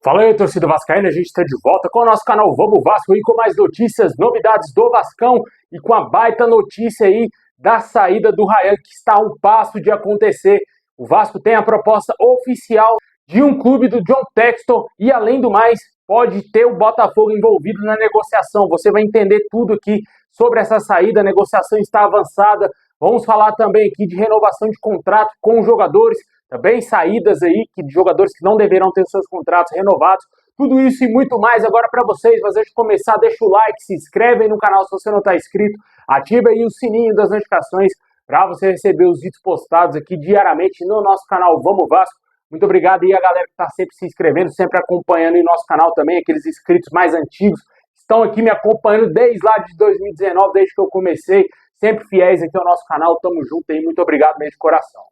Fala aí, torcida vascaína, a gente está de volta com o nosso canal Vamos Vasco aí com mais notícias, novidades do Vascão e com a baita notícia aí da saída do Ryan, que está a um passo de acontecer. O Vasco tem a proposta oficial de um clube do John Textor e, além do mais, pode ter o Botafogo envolvido na negociação. Você vai entender tudo aqui sobre essa saída, a negociação está avançada. Vamos falar também aqui de renovação de contrato com os jogadores, também saídas aí de jogadores que não deverão ter seus contratos renovados. Tudo isso e muito mais agora para vocês. Mas antes de começar, deixa o like, se inscreve aí no canal se você não está inscrito, ativa aí o sininho das notificações para você receber os vídeos postados aqui diariamente no nosso canal Vamos Vasco. Muito obrigado aí a galera que está sempre se inscrevendo, sempre acompanhando em nosso canal também, aqueles inscritos mais antigos, estão aqui me acompanhando desde lá de 2019, desde que eu comecei, sempre fiéis aqui ao nosso canal. Tamo junto aí, muito obrigado mesmo de coração.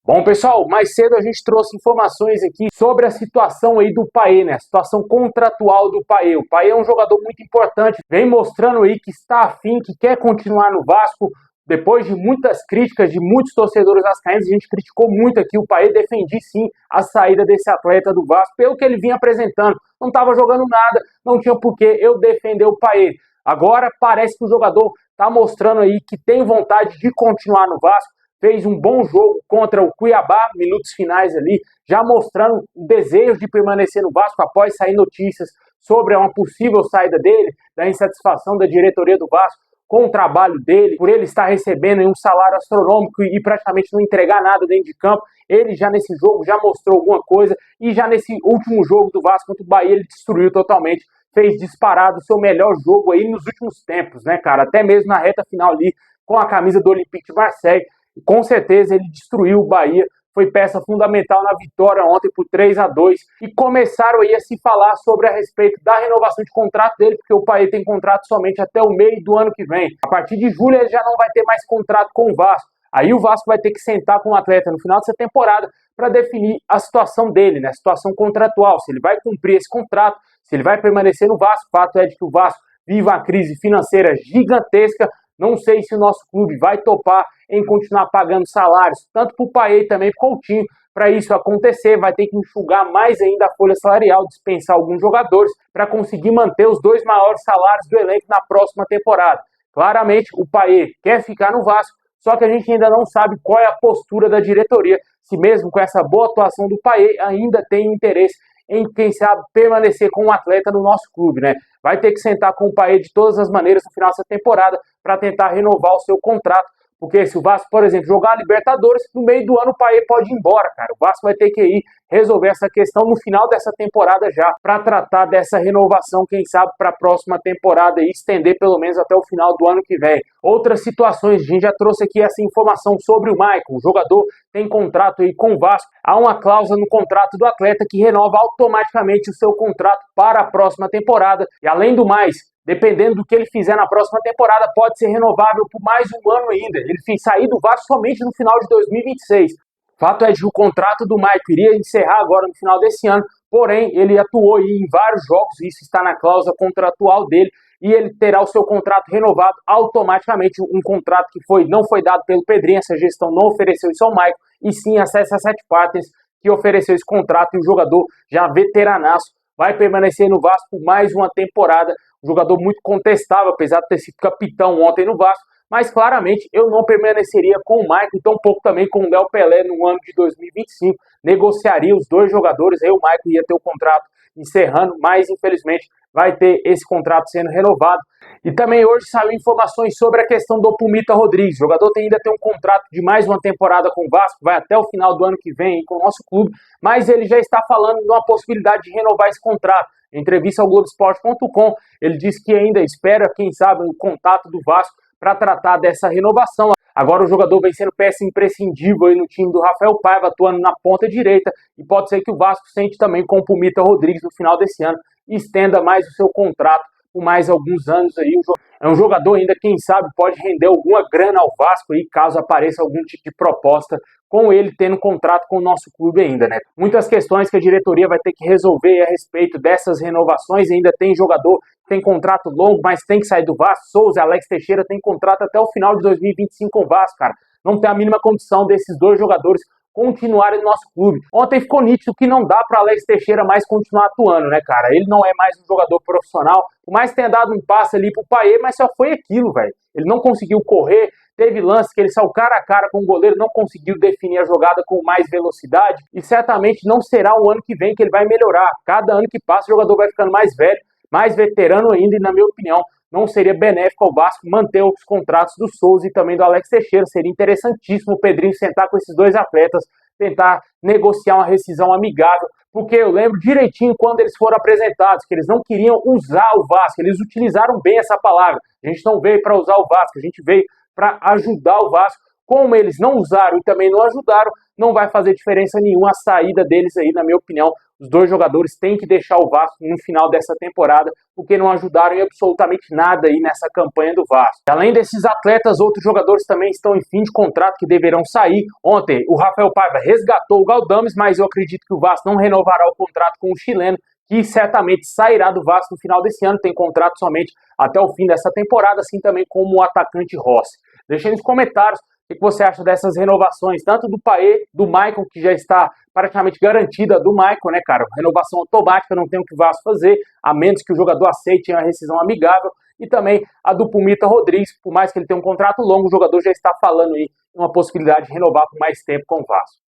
Bom, pessoal, mais cedo a gente trouxe informações aqui sobre a situação aí do Paê, né? A situação contratual do Paê. O Paê é um jogador muito importante, vem mostrando aí que está afim, que quer continuar no Vasco. Depois de muitas críticas de muitos torcedores vascaínos, a gente criticou muito aqui o Paê, defendi sim a saída desse atleta do Vasco, pelo que ele vinha apresentando. Não estava jogando nada, não tinha por que eu defender o Paê. Agora parece que o jogador está mostrando aí que tem vontade de continuar no Vasco. Fez um bom jogo contra o Cuiabá, minutos finais ali, já mostrando o desejo de permanecer no Vasco após sair notícias sobre uma possível saída dele, da insatisfação da diretoria do Vasco com o trabalho dele, por ele estar recebendo um salário astronômico e praticamente não entregar nada dentro de campo. Ele já nesse jogo já mostrou alguma coisa e já nesse último jogo do Vasco contra o Bahia ele destruiu totalmente, fez disparado o seu melhor jogo aí nos últimos tempos, né, cara? Até mesmo na reta final ali com a camisa do Olympique de Marseille. Com certeza ele destruiu o Bahia, foi peça fundamental na vitória ontem por 3-2 e começaram aí a se falar sobre a respeito da renovação de contrato dele, porque o Paê tem contrato somente até o meio do ano que vem. A partir de julho ele já não vai ter mais contrato com o Vasco. Aí o Vasco vai ter que sentar com o atleta no final dessa temporada para definir a situação dele, né? A situação contratual, se ele vai cumprir esse contrato, se ele vai permanecer no Vasco. O fato é de que o Vasco vive uma crise financeira gigantesca. Não sei se o nosso clube vai topar em continuar pagando salários, tanto para o Paê e também para o Coutinho. Para isso acontecer, vai ter que enxugar mais ainda a folha salarial, dispensar alguns jogadores para conseguir manter os dois maiores salários do elenco na próxima temporada. Claramente, o Paê quer ficar no Vasco, só que a gente ainda não sabe qual é a postura da diretoria, se mesmo com essa boa atuação do Paê ainda tem interesse em, quem sabe, permanecer com um atleta no nosso clube, né? Vai ter que sentar com o Paê de todas as maneiras no final dessa temporada para tentar renovar o seu contrato, porque se o Vasco, por exemplo, jogar a Libertadores, no meio do ano o Paê pode ir embora, cara. O Vasco vai ter que ir resolver essa questão no final dessa temporada já, para tratar dessa renovação, quem sabe, para a próxima temporada e estender pelo menos até o final do ano que vem. Outras situações, a gente já trouxe aqui essa informação sobre o Maicon. O jogador tem contrato aí com o Vasco. Há uma cláusula no contrato do atleta que renova automaticamente o seu contrato para a próxima temporada. E além do mais, dependendo do que ele fizer na próxima temporada, pode ser renovável por mais um ano ainda. Ele fez sair do Vasco somente no final de 2026. Fato é de que o contrato do Maicon iria encerrar agora no final desse ano, porém ele atuou em vários jogos, isso está na cláusula contratual dele, e ele terá o seu contrato renovado automaticamente, um contrato que não foi dado pelo Pedrinho. Essa gestão não ofereceu isso ao Maicon, e sim a CSA7 Partners que ofereceu esse contrato, e o jogador já veteranaço vai permanecer no Vasco por mais uma temporada. Um jogador muito contestável, apesar de ter sido capitão ontem no Vasco, mas claramente eu não permaneceria com o Maicon, tão pouco também com o Léo Pelé no ano de 2025. Negociaria os dois jogadores, aí o Maicon ia ter o contrato encerrando, mas infelizmente vai ter esse contrato sendo renovado. E também hoje saiu informações sobre a questão do Pumita Rodrigues. O jogador ainda tem um contrato de mais uma temporada com o Vasco, vai até o final do ano que vem com o nosso clube, mas ele já está falando de uma possibilidade de renovar esse contrato. Em entrevista ao Globoesporte.com, ele disse que ainda espera, quem sabe, o contato do Vasco para tratar dessa renovação. Agora o jogador vem sendo peça imprescindível aí no time do Rafael Paiva, atuando na ponta direita, e pode ser que o Vasco sente também com o Pumita Rodrigues no final desse ano e estenda mais o seu contrato por mais alguns anos aí. É um jogador ainda, quem sabe, pode render alguma grana ao Vasco aí, caso apareça algum tipo de proposta com ele tendo contrato com o nosso clube ainda, né? Muitas questões que a diretoria vai ter que resolver a respeito dessas renovações. Ainda tem jogador que tem contrato longo, mas tem que sair do Vasco. Souza e Alex Teixeira tem contrato até o final de 2025 com o Vasco, cara. Não tem a mínima condição desses dois jogadores continuarem no nosso clube. Ontem ficou nítido que não dá para Alex Teixeira mais continuar atuando, né, cara? Ele não é mais um jogador profissional, por mais que tenha dado um passe ali pro Payet, mas só foi aquilo, velho. Ele não conseguiu correr, teve lance que ele saiu cara a cara com o goleiro, não conseguiu definir a jogada com mais velocidade, e certamente não será o ano que vem que ele vai melhorar. Cada ano que passa o jogador vai ficando mais velho, mais veterano ainda, e na minha opinião, não seria benéfico ao Vasco manter os contratos do Souza e também do Alex Teixeira. Seria interessantíssimo o Pedrinho sentar com esses dois atletas, tentar negociar uma rescisão amigável, porque eu lembro direitinho quando eles foram apresentados, que eles não queriam usar o Vasco, eles utilizaram bem essa palavra. A gente não veio para usar o Vasco, a gente veio para ajudar o Vasco. Como eles não usaram e também não ajudaram, não vai fazer diferença nenhuma a saída deles aí, na minha opinião. Os dois jogadores têm que deixar o Vasco no final dessa temporada, porque não ajudaram em absolutamente nada aí nessa campanha do Vasco. Além desses atletas, outros jogadores também estão em fim de contrato que deverão sair. Ontem, o Rafael Paiva resgatou o Galdames, mas eu acredito que o Vasco não renovará o contrato com o chileno, que certamente sairá do Vasco no final desse ano. Tem contrato somente até o fim dessa temporada, assim também como o atacante Rossi. Deixa aí nos comentários o que você acha dessas renovações, tanto do Payet, do Maicon, que já está praticamente garantida do Maicon, né, cara? Renovação automática, não tem o que o Vasco fazer, a menos que o jogador aceite uma rescisão amigável. E também a do Pumita Rodrigues, por mais que ele tenha um contrato longo, o jogador já está falando aí uma possibilidade de renovar por mais tempo com o Vasco.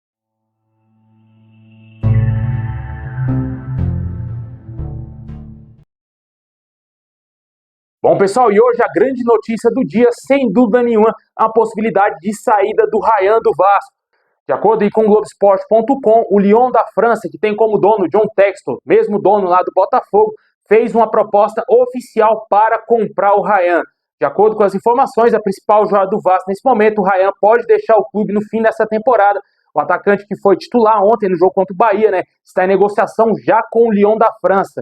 Bom, pessoal, e hoje a grande notícia do dia, sem dúvida nenhuma, a possibilidade de saída do Ryan do Vasco. De acordo com o Globoesporte.com, o Lyon da França, que tem como dono John Textor, mesmo dono lá do Botafogo, fez uma proposta oficial para comprar o Ryan. De acordo com as informações, a principal joia do Vasco nesse momento, o Ryan pode deixar o clube no fim dessa temporada. O atacante que foi titular ontem no jogo contra o Bahia, né, está em negociação já com o Lyon da França.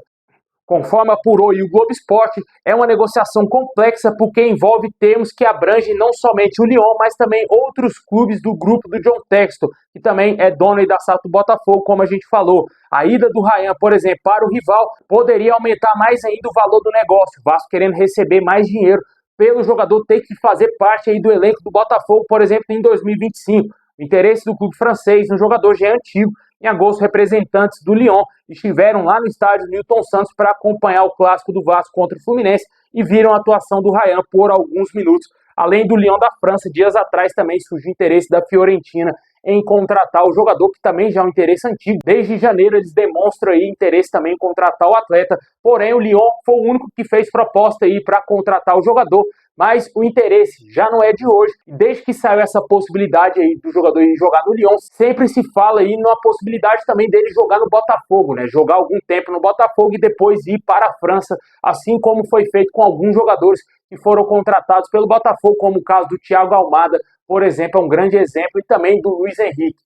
Conforme apurou o Globo Esporte, é uma negociação complexa porque envolve termos que abrangem não somente o Lyon, mas também outros clubes do grupo do John Textor, que também é dono da SAF do Botafogo, como a gente falou. A ida do Ryan, por exemplo, para o rival, poderia aumentar mais ainda o valor do negócio. O Vasco querendo receber mais dinheiro pelo jogador ter que fazer parte aí do elenco do Botafogo, por exemplo, em 2025. O interesse do clube francês no jogador já é antigo. Em agosto, representantes do Lyon estiveram lá no estádio Newton Santos para acompanhar o clássico do Vasco contra o Fluminense e viram a atuação do Ryan por alguns minutos. Além do Lyon da França, dias atrás também surgiu o interesse da Fiorentina em contratar o jogador, que também já é um interesse antigo. Desde janeiro eles demonstram aí interesse também em contratar o atleta, porém o Lyon foi o único que fez proposta aí para contratar o jogador, mas o interesse já não é de hoje. Desde que saiu essa possibilidade aí do jogador ir jogar no Lyon, sempre se fala aí numa possibilidade também dele jogar no Botafogo, né? Jogar algum tempo no Botafogo e depois ir para a França, assim como foi feito com alguns jogadores que foram contratados pelo Botafogo, como o caso do Thiago Almada, por exemplo, é um grande exemplo, e também do Luiz Henrique.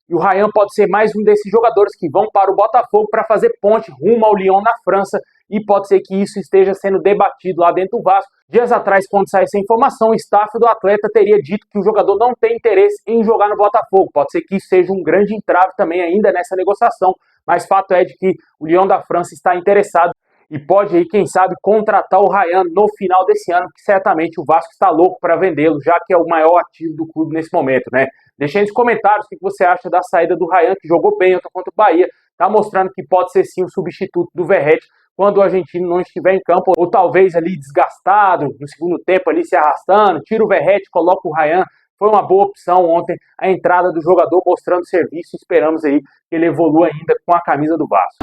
E o Ryan pode ser mais um desses jogadores que vão para o Botafogo para fazer ponte rumo ao Lyon na França, e pode ser que isso esteja sendo debatido lá dentro do Vasco. Dias atrás, quando saiu essa informação, o staff do atleta teria dito que o jogador não tem interesse em jogar no Botafogo. Pode ser que isso seja um grande entrave também ainda nessa negociação, mas fato é de que o Lyon da França está interessado e pode aí, quem sabe, contratar o Ryan no final desse ano, que certamente o Vasco está louco para vendê-lo, já que é o maior ativo do clube nesse momento, né? Deixa aí nos comentários o que você acha da saída do Ryan, que jogou bem contra o Bahia, tá mostrando que pode ser sim o substituto do Verratti quando o argentino não estiver em campo, ou talvez ali desgastado, no segundo tempo ali se arrastando, tira o Verratti, coloca o Ryan. Foi uma boa opção ontem a entrada do jogador mostrando serviço, esperamos aí que ele evolua ainda com a camisa do Vasco.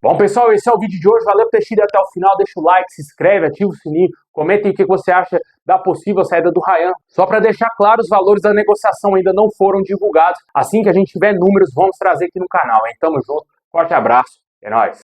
Bom, pessoal, esse é o vídeo de hoje. Valeu por ter assistido até o final. Deixa o like, se inscreve, ativa o sininho. Comentem o que você acha da possível saída do Ryan. Só para deixar claro, os valores da negociação ainda não foram divulgados. Assim que a gente tiver números, vamos trazer aqui no canal, hein? Tamo junto, forte abraço, é nóis.